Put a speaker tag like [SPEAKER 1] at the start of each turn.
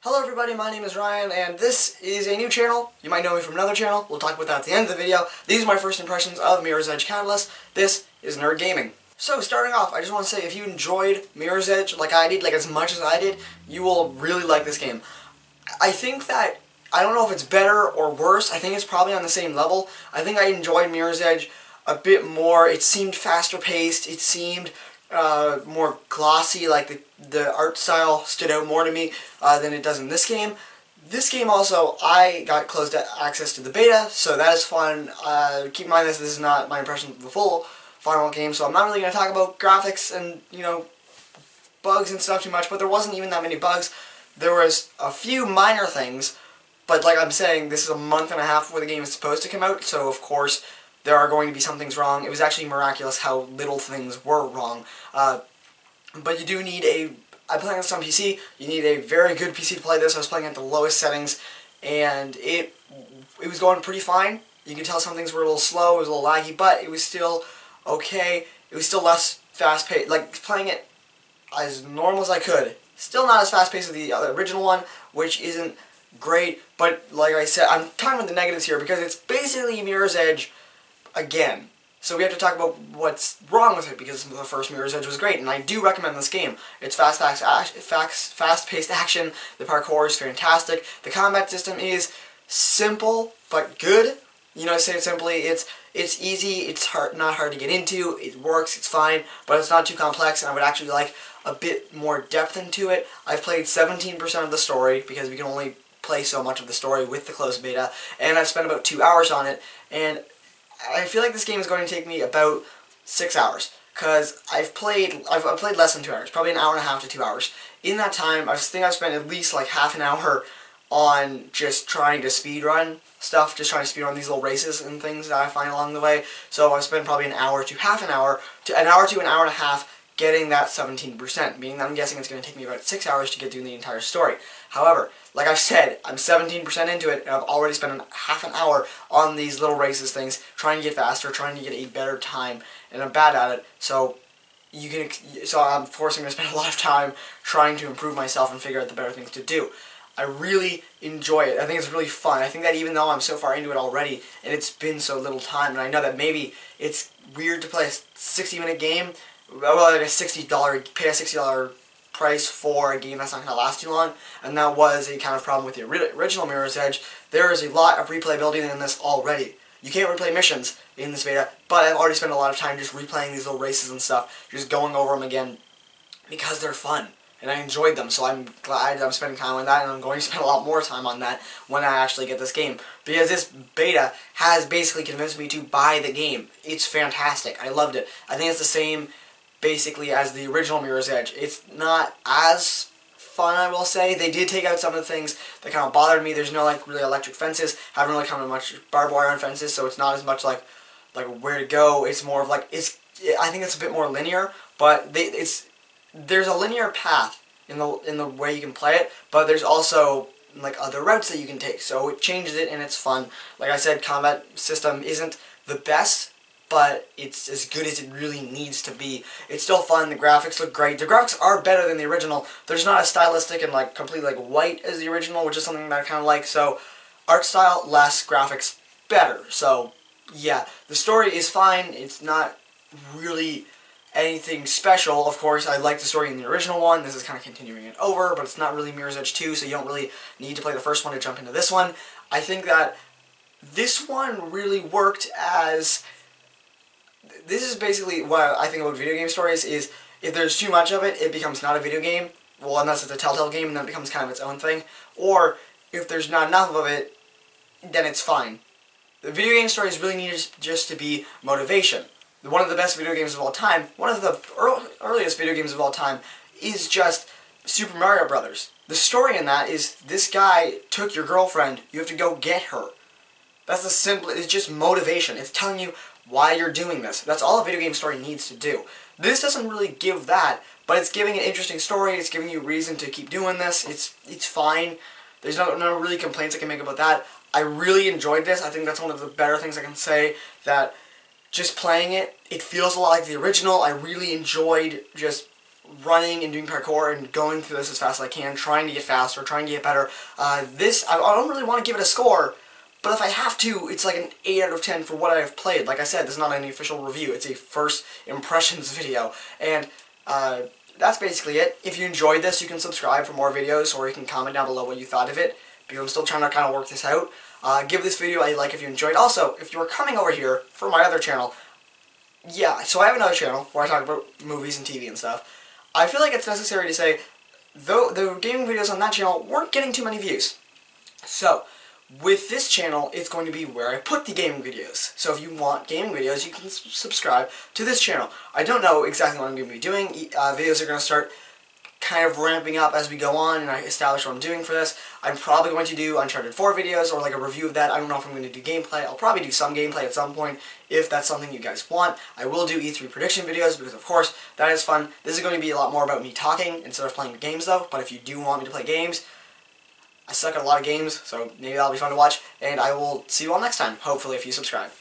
[SPEAKER 1] Hello everybody, my name is Ryan, and this is a new channel. You might know me from another channel. We'll talk about that at the end of the video. These are my first impressions of Mirror's Edge Cataylst. This is Nerd Gaming. So, starting off, I just want to say if you enjoyed Mirror's Edge like I did, like as much as I did, you will really like this game. I think that, I don't know if it's better or worse, I think it's probably on the same level. I think I enjoyed Mirror's Edge a bit more. It seemed faster paced, it seemed more glossy, like the art style stood out more to me than it does in this game. This game also, I got closed access to the beta, so that is fun. Keep in mind this is not my impression of the full final game, so I'm not really going to talk about graphics and, you know, bugs and stuff too much, but there wasn't even that many bugs. There was a few minor things, but like I'm saying, this is a month and a half before the game is supposed to come out, so of course there are going to be some things wrong. It was actually miraculous how little things were wrong. But you do need I'm playing this on PC, you need a very good PC to play this. I was playing at the lowest settings, and it was going pretty fine. You can tell some things were a little slow, it was a little laggy, but it was still okay. It was still less fast-paced, like playing it as normal as I could. Still not as fast-paced as the original one, which isn't great, but like I said, I'm talking about the negatives here because it's basically Mirror's Edge again. So we have to talk about what's wrong with it, because the first Mirror's Edge was great, and I do recommend this game. It's fast-paced action, the parkour is fantastic, the combat system is simple but good. You know, to say it simply, it's easy, it's not hard to get into, it works, it's fine, but it's not too complex, and I would actually like a bit more depth into it. I've played 17% of the story, because we can only play so much of the story with the closed beta, and I've spent about 2 hours on it, and I feel like this game is going to take me about 6 hours, because I've played less than 2 hours, probably an hour and a half to 2 hours. In that time, I think I've spent at least like half an hour on just trying to speedrun stuff, just trying to speedrun these little races and things that I find along the way. So I've spent probably an hour to half an hour, to an hour to an hour and a half getting that 17%, meaning that I'm guessing it's going to take me about 6 hours to get through the entire story. However, like I've said, I'm 17% into it, and I've already spent half an hour on these little races things, trying to get faster, trying to get a better time, and I'm bad at it, so of course I'm going to spend a lot of time trying to improve myself and figure out the better things to do. I really enjoy it. I think it's really fun. I think that even though I'm so far into it already, and it's been so little time, and I know that maybe it's weird to play a 60-minute game, well, like pay a $60 price for a game that's not going to last too long, and that was a kind of problem with the original Mirror's Edge. There is a lot of replayability in this already. You can't replay missions in this beta, but I've already spent a lot of time just replaying these little races and stuff, just going over them again, because they're fun, and I enjoyed them, so I'm glad I'm spending time on that, and I'm going to spend a lot more time on that when I actually get this game, because this beta has basically convinced me to buy the game. It's fantastic. I loved it. I think it's the same basically as the original Mirror's Edge. It's not as fun, I will say. They did take out some of the things that kind of bothered me. There's no like really electric fences. Haven't really come to much barbed wire on fences, so it's not as much like where to go. It's more of like I think it's a bit more linear, but there's a linear path in the way you can play it, but there's also like other routes that you can take. So it changes it and it's fun. Like I said, combat system isn't the best, but it's as good as it really needs to be. It's still fun, the graphics look great. The graphics are better than the original. There's not as stylistic and like completely like white as the original, which is something that I kind of like. So art style, less, graphics, better. So yeah, the story is fine. It's not really anything special. Of course, I like the story in the original one. This is kind of continuing it over, but it's not really Mirror's Edge 2, so you don't really need to play the first one to jump into this one. I think that this one really worked as... This is basically what I think about video game stories, is if there's too much of it, it becomes not a video game. Well, unless it's a Telltale game, and then it becomes kind of its own thing. Or, if there's not enough of it, then it's fine. The video game stories really need just to be motivation. One of the best video games of all time, one of the earliest video games of all time, is just Super Mario Brothers. The story in that is, this guy took your girlfriend, you have to go get her. That's the simple, it's just motivation. It's telling you why you're doing this. That's all a video game story needs to do. This doesn't really give that, but it's giving an interesting story, it's giving you reason to keep doing this, it's fine. There's no really complaints I can make about that. I really enjoyed this. I think that's one of the better things I can say, that just playing it, it feels a lot like the original. I really enjoyed just running and doing parkour and going through this as fast as I can, trying to get faster, trying to get better. This, I don't really want to give it a score, but if I have to, it's like an 8 out of 10 for what I've played. Like I said, this is not any official review, it's a first impressions video, and that's basically it. If you enjoyed this, you can subscribe for more videos, or you can comment down below what you thought of it, because I'm still trying to kind of work this out. Give this video a like if you enjoyed. Also, if you are coming over here for my other channel, yeah, so I have another channel where I talk about movies and TV and stuff. I feel like it's necessary to say, though the gaming videos on that channel weren't getting too many views. So, with this channel, it's going to be where I put the gaming videos. So if you want gaming videos, you can subscribe to this channel. I don't know exactly what I'm going to be doing. Videos are going to start kind of ramping up as we go on, and I establish what I'm doing for this. I'm probably going to do Uncharted 4 videos, or like a review of that. I don't know if I'm going to do gameplay. I'll probably do some gameplay at some point, if that's something you guys want. I will do E3 prediction videos, because of course, that is fun. This is going to be a lot more about me talking, instead of playing games though, but if you do want me to play games, I suck at a lot of games, so maybe that'll be fun to watch, and I will see you all next time, hopefully if you subscribe.